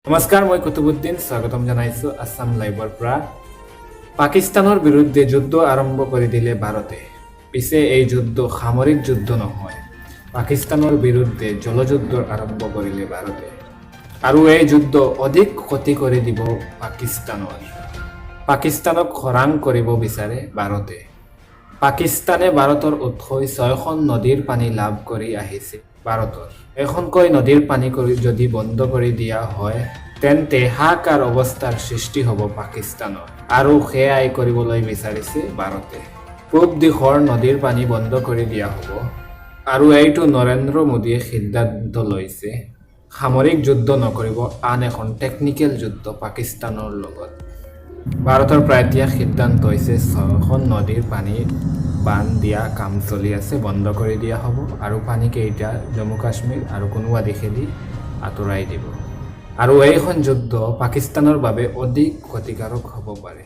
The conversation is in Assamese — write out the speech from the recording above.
নমস্কাৰ, মই কুতুবুদ্দিন স্বাগতম জনাইছোঁ আছাম লাইভৰ পৰা। পাকিস্তানৰ বিৰুদ্ধে যুদ্ধ আৰম্ভ কৰি দিলে ভাৰতে। পিছে এই যুদ্ধ সামৰিক যুদ্ধ নহয়, পাকিস্তানৰ বিৰুদ্ধে জলযুদ্ধ আৰম্ভ কৰিলে ভাৰতে। আৰু এই যুদ্ধ অধিক ক্ষতি কৰি দিব পাকিস্তানক খৰাং কৰিব বিচাৰে ভাৰতে। পাকিস্তানে ভাৰতৰ উৎসই 6খন নদীৰ পানী লাভ কৰি আহিছে ভাৰতৰ। এখনকৈ নদীৰ পানী যদি বন্ধ কৰি দিয়া হয়, তেন্তে হাহাকাৰ অৱস্থাৰ সৃষ্টি হ'ব পাকিস্তানৰ। আৰু সেয়াই কৰিবলৈ বিচাৰিছে ভাৰতে। পূব দিশৰ নদীৰ পানী বন্ধ কৰি দিয়া হ'ব। আৰু এইটো নৰেন্দ্ৰ মোদীয়ে সিদ্ধান্ত লৈছে। সামৰিক যুদ্ধ নকৰিব, আন এখন টেকনিকেল যুদ্ধ পাকিস্তানৰ লগত। ভাৰতৰ পৰা এতিয়া সিদ্ধান্ত হৈছে 6খন নদীৰ পানী বান্ধ দিয়া কাম চলি আছে, বন্ধ কৰি দিয়া হ'ব। আৰু পানীকেইটা জম্মু কাশ্মীৰ আৰু কোনোবা দিশেদি আঁতৰাই দিব। আৰু এইখন যুদ্ধ পাকিস্তানৰ বাবে অধিক ক্ষতিকাৰক হ'ব পাৰে।